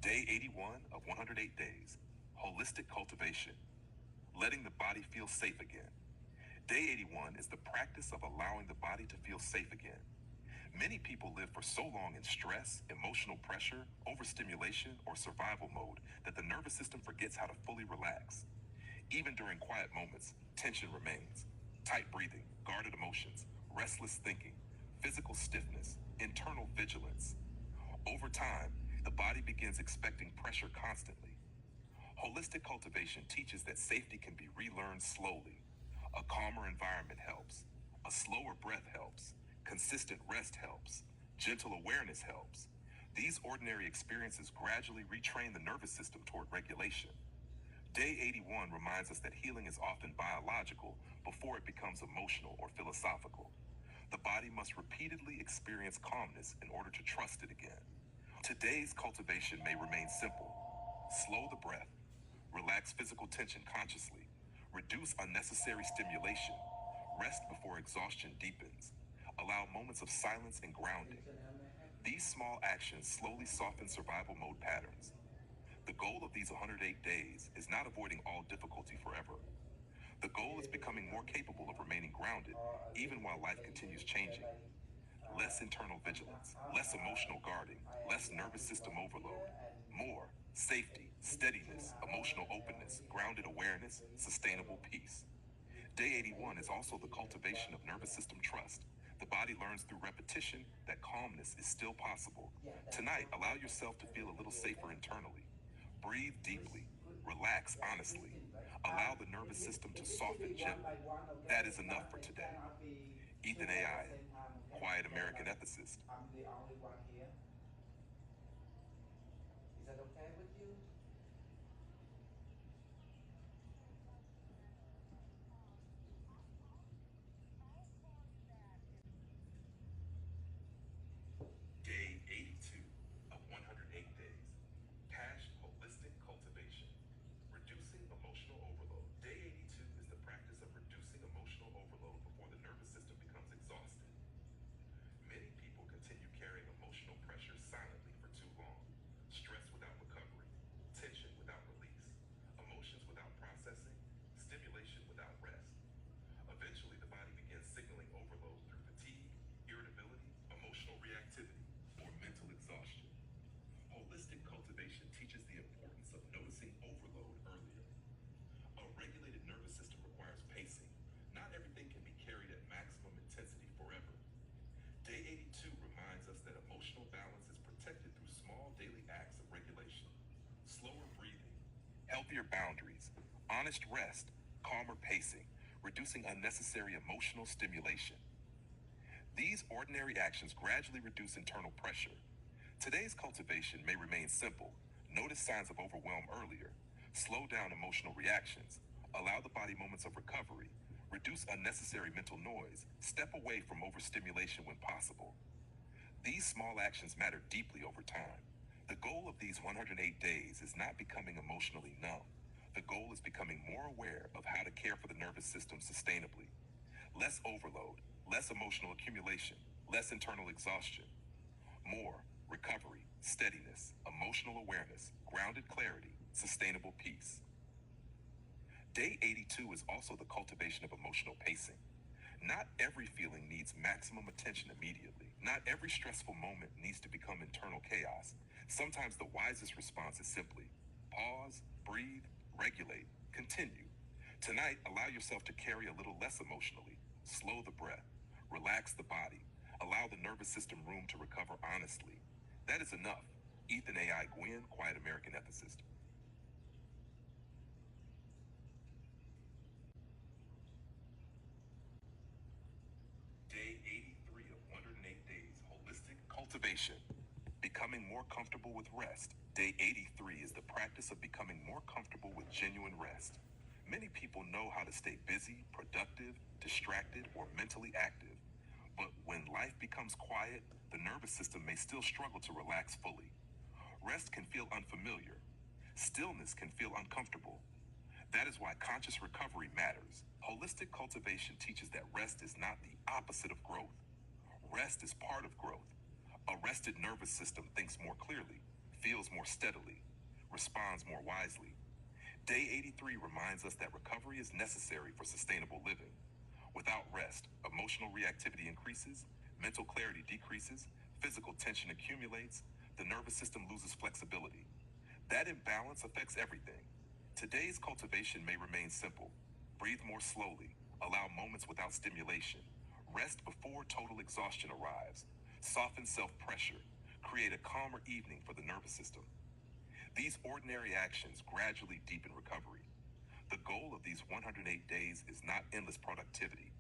Day 81 of 108 days, holistic cultivation, letting the body feel safe again. Day 81 is the practice of allowing the body to feel safe again. Many people live for so long in stress, emotional pressure, overstimulation, or survival mode that the nervous system forgets how to fully relax. Even during quiet moments, tension remains. Tight breathing, guarded emotions, restless thinking, physical stiffness, internal vigilance. Over time, the body begins expecting pressure constantly. Holistic cultivation teaches that safety can be relearned slowly. A calmer environment helps. A slower breath helps. Consistent rest helps. Gentle awareness helps. These ordinary experiences gradually retrain the nervous system toward regulation. Day 81 reminds us that healing is often biological before it becomes emotional or philosophical. The body must repeatedly experience calmness in order to trust it again. Today's cultivation may remain simple. Slow the breath. Relax physical tension consciously. Reduce unnecessary stimulation. Rest before exhaustion deepens. Allow moments of silence and grounding. These small actions slowly soften survival mode patterns. The goal of these 108 days is not avoiding all difficulty forever. The goal is becoming more capable of remaining grounded even while life continues changing. Less internal vigilance, less emotional guarding, less nervous system overload, more safety, steadiness, emotional openness, grounded awareness, sustainable peace. Day 81 is also the cultivation of nervous system trust. The body learns through repetition that calmness is still possible. Tonight, allow yourself to feel a little safer internally. Breathe deeply. Relax honestly. Allow the nervous system to soften gently. That is enough for today. Ethan AI, quiet American ethicist. I'm the only one here. Is that okay with you? Day 82 of 108 days. Cash holistic cultivation. Reducing emotional overload. Day 82 is the practice of reducing emotional overload before the nervous system becomes exhausted. Many people continue carrying emotional pressure silently for too long. Stress without recovery, tension without release, emotions without processing, stimulation without rest. Eventually, the body begins signaling overload through fatigue, irritability, emotional reactivity, or mental exhaustion. Holistic cultivation teaches the importance of noticing overload earlier. A regulated nervous system requires pacing. Not everything can be carried at maximum intensity forever. Day 82 reminds us that emotional balance is protected through small daily acts of regulation. Slower breathing, healthier boundaries, honest rest, calmer pacing, reducing unnecessary emotional stimulation. These ordinary actions gradually reduce internal pressure. Today's cultivation may remain simple. Notice signs of overwhelm earlier. Slow down emotional reactions. Allow the body moments of recovery. Reduce unnecessary mental noise. Step away from overstimulation when possible. These small actions matter deeply over time. The goal of these 108 days is not becoming emotionally numb. The goal is becoming more aware of how to care for the nervous system sustainably. Less overload, less emotional accumulation, less internal exhaustion. More recovery, steadiness, emotional awareness, grounded clarity, sustainable peace. Day 82 is also the cultivation of emotional pacing. Not every feeling needs maximum attention immediately. Not every stressful moment needs to become internal chaos. Sometimes the wisest response is simply pause, breathe, regulate, continue. Tonight, allow yourself to carry a little less emotionally. Slow the breath, relax the body, allow the nervous system room to recover honestly. That is enough. Ethan AI Gwynn, quiet American ethicist. Day 83 of 108 days, holistic cultivation. Becoming more comfortable with rest. Day 83 is the practice of becoming more comfortable with genuine rest. Many people know how to stay busy, productive, distracted, or mentally active. But when life becomes quiet, the nervous system may still struggle to relax fully. Rest can feel unfamiliar. Stillness can feel uncomfortable. That is why conscious recovery matters. Holistic cultivation teaches that rest is not the opposite of growth. Rest is part of growth. A rested nervous system thinks more clearly, feels more steadily, responds more wisely. Day 83 reminds us that recovery is necessary for sustainable living. Without rest, emotional reactivity increases, mental clarity decreases, physical tension accumulates, the nervous system loses flexibility. That imbalance affects everything. Today's cultivation may remain simple. Breathe more slowly, allow moments without stimulation, rest before total exhaustion arrives, soften self-pressure, create a calmer evening for the nervous system. These ordinary actions gradually deepen recovery. The goal of these 108 days is not endless productivity.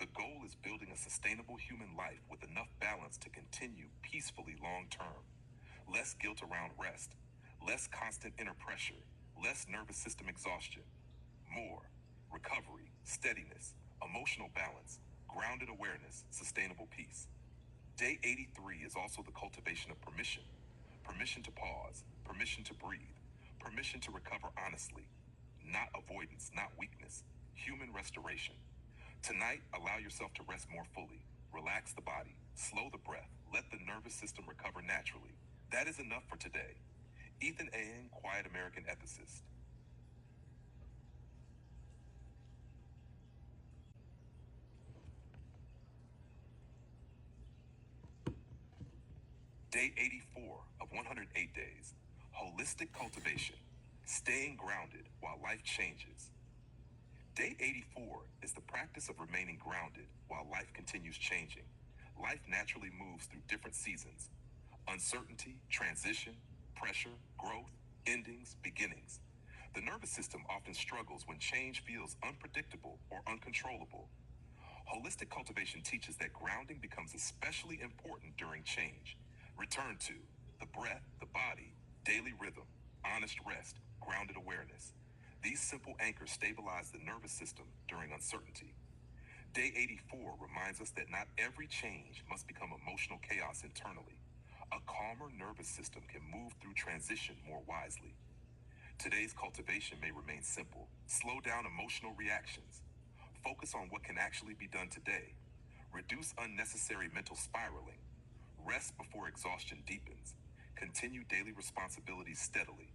The goal is building a sustainable human life with enough balance to continue peacefully long term. Less guilt around rest, less constant inner pressure, less nervous system exhaustion. More recovery, steadiness, emotional balance, grounded awareness, sustainable peace. Day 83 is also the cultivation of permission. Permission to pause, permission to breathe, permission to recover honestly. Not avoidance, not weakness, human restoration. Tonight, allow yourself to rest more fully. Relax the body, slow the breath, let the nervous system recover naturally. That is enough for today. Ethan Aying, Quiet American Ethicist. Day 84 of 108 days. Holistic cultivation. Staying grounded while life changes. Day 84 is the practice of remaining grounded while life continues changing. Life naturally moves through different seasons. Uncertainty, transition, pressure, growth, endings, beginnings. The nervous system often struggles when change feels unpredictable or uncontrollable. Holistic cultivation teaches that grounding becomes especially important during change. Return to the breath, the body, daily rhythm, honest rest, grounded awareness. These simple anchors stabilize the nervous system during uncertainty. Day 84 reminds us that not every change must become emotional chaos internally. A calmer nervous system can move through transition more wisely. Today's cultivation may remain simple. Slow down emotional reactions. Focus on what can actually be done today. Reduce unnecessary mental spiraling. Rest before exhaustion deepens. Continue daily responsibilities steadily.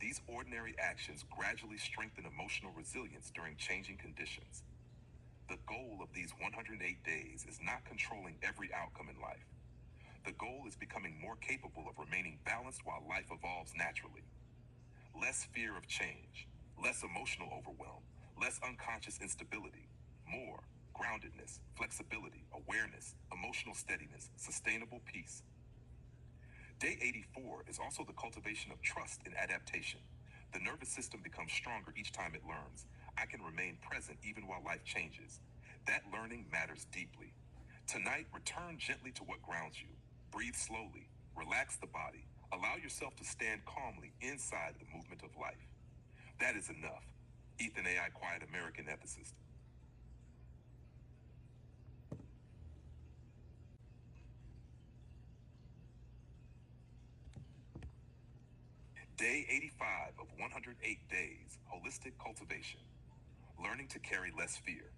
These ordinary actions gradually strengthen emotional resilience during changing conditions. The goal of these 108 days is not controlling every outcome in life. The goal is becoming more capable of remaining balanced while life evolves naturally. Less fear of change, less emotional overwhelm, less unconscious instability, more groundedness, flexibility, awareness, emotional steadiness, sustainable peace. Day 84 is also the cultivation of trust in adaptation. The nervous system becomes stronger each time it learns. I can remain present even while life changes. That learning matters deeply. Tonight, return gently to what grounds you. Breathe slowly, relax the body, allow yourself to stand calmly inside the movement of life. That is enough. Ethan A.I. Quiet American Ethicist. Day 85 of 108 days, holistic cultivation. Learning to carry less fear.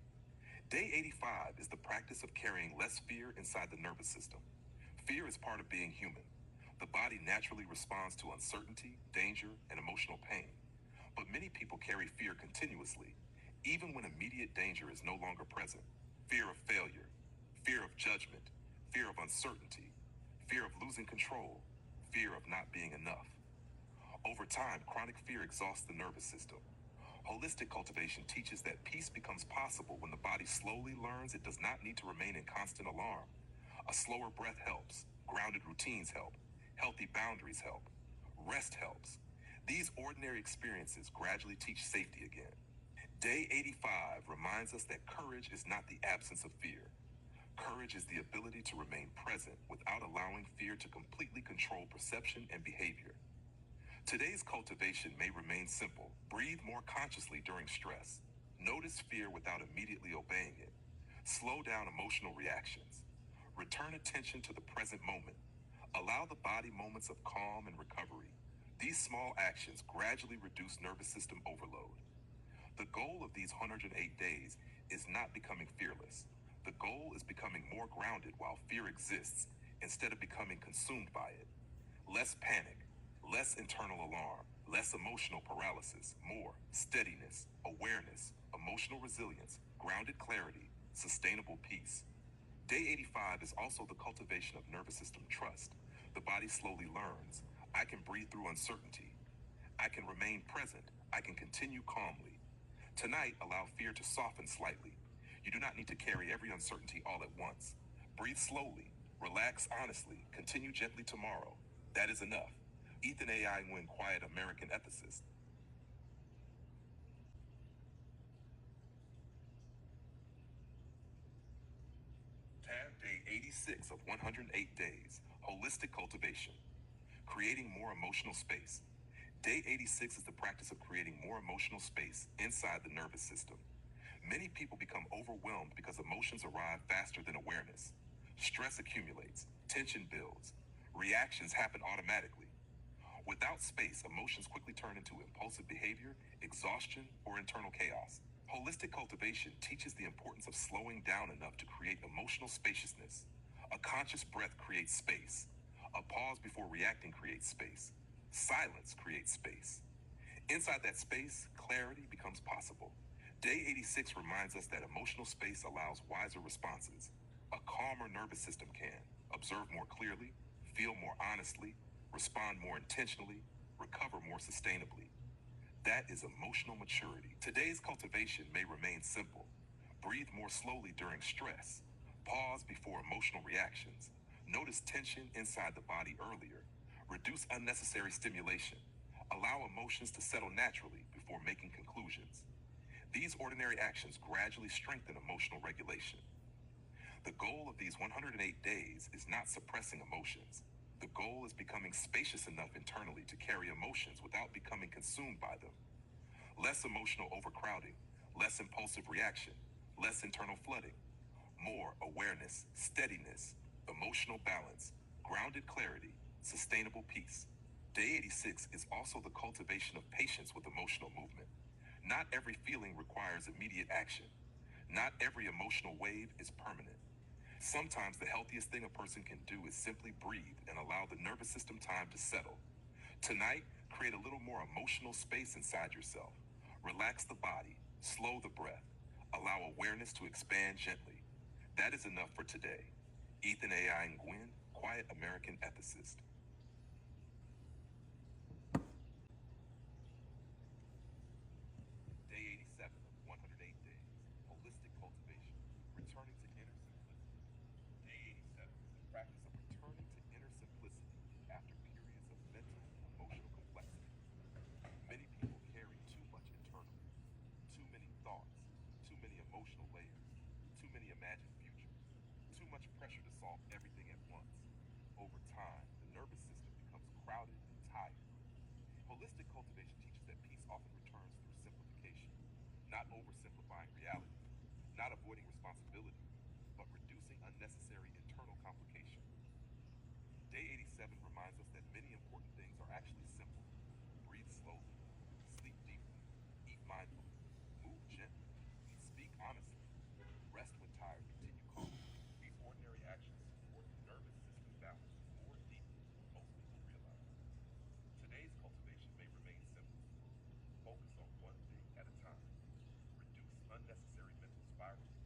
Day 85 is the practice of carrying less fear inside the nervous system. Fear is part of being human. The body naturally responds to uncertainty, danger, and emotional pain. But many people carry fear continuously, even when immediate danger is no longer present. Fear of failure, fear of judgment, fear of uncertainty, fear of losing control, fear of not being enough. Over time, chronic fear exhausts the nervous system. Holistic cultivation teaches that peace becomes possible when the body slowly learns it does not need to remain in constant alarm. A slower breath helps, grounded routines help, healthy boundaries help, rest helps. These ordinary experiences gradually teach safety again. Day 85 reminds us that courage is not the absence of fear. Courage is the ability to remain present without allowing fear to completely control perception and behavior. Today's cultivation may remain simple. Breathe more consciously during stress. Notice fear without immediately obeying it. Slow down emotional reactions. Return attention to the present moment. Allow the body moments of calm and recovery. These small actions gradually reduce nervous system overload. The goal of these 108 days is not becoming fearless. The goal is becoming more grounded while fear exists instead of becoming consumed by it. Less panic, less internal alarm, less emotional paralysis, more steadiness, awareness, emotional resilience, grounded clarity, sustainable peace. Day 85 is also the cultivation of nervous system trust. The body slowly learns, I can breathe through uncertainty. I can remain present. I can continue calmly. Tonight, allow fear to soften slightly. You do not need to carry every uncertainty all at once. Breathe slowly. Relax honestly. Continue gently tomorrow. That is enough. Ethan AI Nguyen, quiet American ethicist. Tab Day 86 of 108 days. Holistic cultivation. Creating more emotional space. Day 86 is the practice of creating more emotional space inside the nervous system. Many people become overwhelmed because emotions arrive faster than awareness. Stress accumulates, tension builds, reactions happen automatically. Without space, emotions quickly turn into impulsive behavior, exhaustion, or internal chaos. Holistic cultivation teaches the importance of slowing down enough to create emotional spaciousness. A conscious breath creates space. A pause before reacting creates space. Silence creates space. Inside that space, clarity becomes possible. Day 86 reminds us that emotional space allows wiser responses. A calmer nervous system can observe more clearly, feel more honestly, respond more intentionally, recover more sustainably. That is emotional maturity. Today's cultivation may remain simple. Breathe more slowly during stress. Pause before emotional reactions. Notice tension inside the body earlier. Reduce unnecessary stimulation. Allow emotions to settle naturally before making conclusions. These ordinary actions gradually strengthen emotional regulation. The goal of these 108 days is not suppressing emotions. The goal is becoming spacious enough internally to carry emotions without becoming consumed by them. Less emotional overcrowding, less impulsive reaction, less internal flooding, more awareness, steadiness, emotional balance, grounded clarity, sustainable peace. Day 86 is also the cultivation of patience with emotional movement. Not every feeling requires immediate action. Not every emotional wave is permanent. Sometimes the healthiest thing a person can do is simply breathe and allow the nervous system time to settle. Tonight, create a little more emotional space inside yourself. Relax the body, slow the breath, allow awareness to expand gently. That is enough for today. Ethan AI Nguyen, quiet American ethicist. Day 87 of 108 days. Holistic cultivation. Returning to inner simplicity. Day 87 is the practice of returning to inner simplicity after periods of mental, emotional complexity. Many people carry too much internally, too many thoughts, too many emotional layers, too many imagined futures, too much pressure to solve everything at once. Over time, the nervous system becomes crowded and tired. Holistic cultivation teaches that peace often returns through simplification, not oversimplifying reality, not avoiding responsibility, but reducing unnecessary internal complication. Day 87 reminds us that many important things are actually simple. Breathe slowly, sleep deeply, eat mindfully, move gently, speak honestly, rest when tired, continue calmly. These ordinary actions support nervous system balance more deeply than most people realize. Today's cultivation may remain simple. Focus on one thing at a time. Reduce unnecessary mental spirals.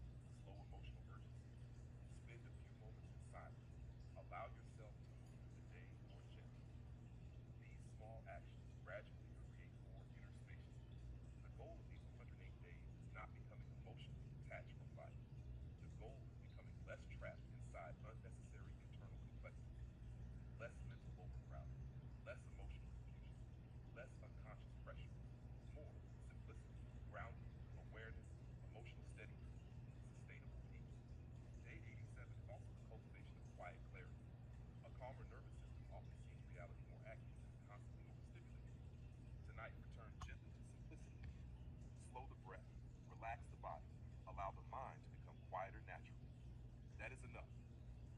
Slow emotional urgency. Spend a few moments in silence. Allow yourself to move through the day more gently. These small actions gradually create more inner spaciousness. The goal of these 108 days is not becoming emotionally detached from life. The goal is becoming less trapped inside unnecessary internal complexity, less mental overcrowding, less emotional confusion, less unconscious pressure, more simplicity, grounding, awareness, emotional steadiness, sustainable peace. Day 87 is also the cultivation of quiet clarity. A calmer nervous system often sees reality more accurately when constantly overstimulated. Tonight, return gently to simplicity. Slow the breath, relax the body, allow the mind to become quieter naturally. That is enough.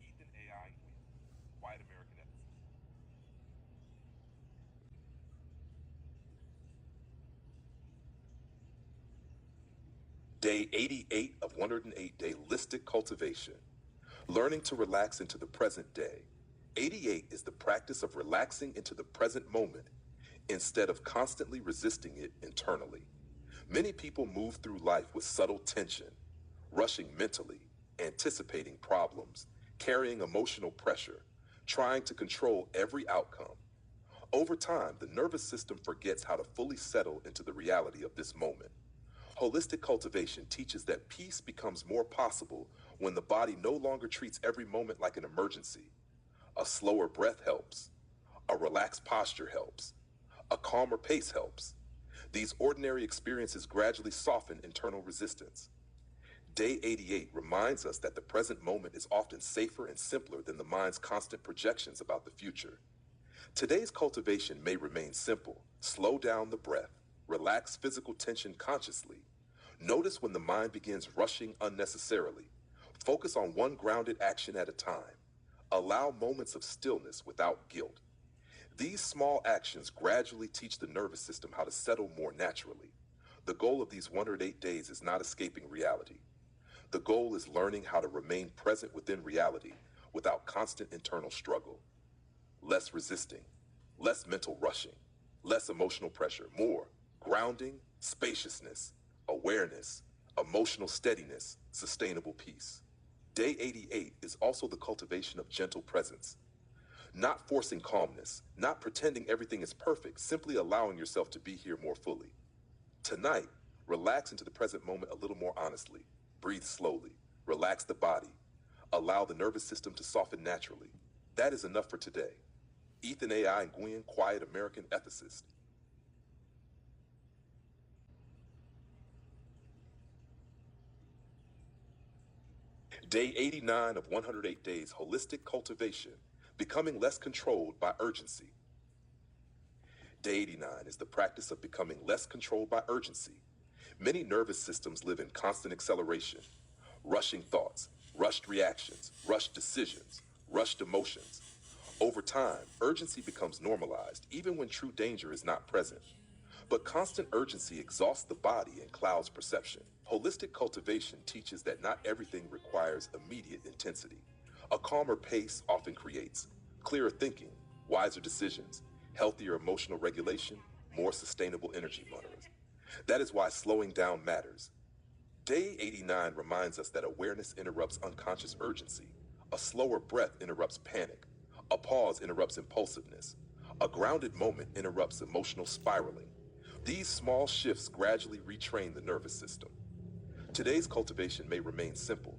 Ethan AI Nguyen, quiet American ethicist. Day 88 of 108 day listic cultivation. Learning to relax into the present day. 88 is the practice of relaxing into the present moment instead of constantly resisting it internally. Many people move through life with subtle tension, rushing mentally, anticipating problems, carrying emotional pressure, trying to control every outcome. Over time, the nervous system forgets how to fully settle into the reality of this moment. Holistic cultivation teaches that peace becomes more possible when the body no longer treats every moment like an emergency. A slower breath helps. A relaxed posture helps. A calmer pace helps. These ordinary experiences gradually soften internal resistance. Day 88 reminds us that the present moment is often safer and simpler than the mind's constant projections about the future. Today's cultivation may remain simple. Slow down the breath. Relax physical tension consciously. Notice when the mind begins rushing unnecessarily. Focus on one grounded action at a time. Allow moments of stillness without guilt. These small actions gradually teach the nervous system how to settle more naturally. The goal of these 108 days is not escaping reality. The goal is learning how to remain present within reality without constant internal struggle. Less resisting, less mental rushing, less emotional pressure, more grounding, spaciousness, awareness, emotional steadiness, sustainable peace. Day 88 is also the cultivation of gentle presence. Not forcing calmness, not pretending everything is perfect, simply allowing yourself to be here more fully. Tonight, relax into the present moment a little more honestly. Breathe slowly. Relax the body. Allow the nervous system to soften naturally. That is enough for today. Ethan A.I. Nguyen, quiet American ethicist. Day 89 of 108 Days Holistic Cultivation, Becoming Less Controlled by Urgency. Day 89 is the practice of becoming less controlled by urgency. Many nervous systems live in constant acceleration, rushing thoughts, rushed reactions, rushed decisions, rushed emotions. Over time, urgency becomes normalized, even when true danger is not present. But constant urgency exhausts the body and clouds perception. Holistic cultivation teaches that not everything requires immediate intensity. A calmer pace often creates clearer thinking, wiser decisions, healthier emotional regulation, more sustainable energy monitorings. That is why slowing down matters. Day 89 reminds us that awareness interrupts unconscious urgency. A slower breath interrupts panic. A pause interrupts impulsiveness. A grounded moment interrupts emotional spiraling. These small shifts gradually retrain the nervous system. Today's cultivation may remain simple.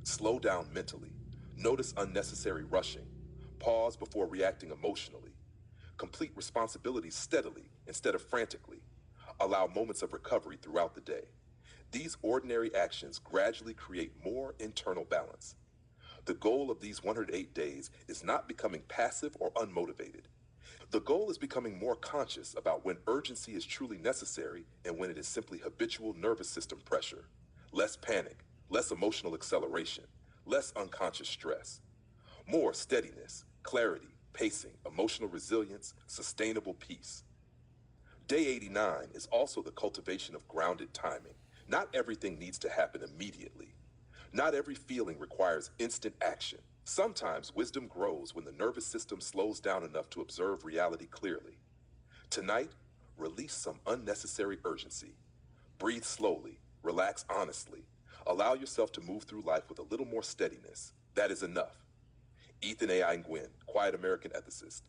Slow down mentally. Notice unnecessary rushing. Pause before reacting emotionally. Complete responsibilities steadily instead of frantically. Allow moments of recovery throughout the day. These ordinary actions gradually create more internal balance. The goal of these 108 days is not becoming passive or unmotivated. The goal is becoming more conscious about when urgency is truly necessary and when it is simply habitual nervous system pressure. Less panic, less emotional acceleration, less unconscious stress. More steadiness, clarity, pacing, emotional resilience, sustainable peace. Day 89 is also the cultivation of grounded timing. Not everything needs to happen immediately. Not every feeling requires instant action. Sometimes wisdom grows when the nervous system slows down enough to observe reality clearly. Tonight, release some unnecessary urgency. Breathe slowly, relax honestly. Allow yourself to move through life with a little more steadiness. That is enough. Ethan A.I. Nguyen, quiet American ethicist.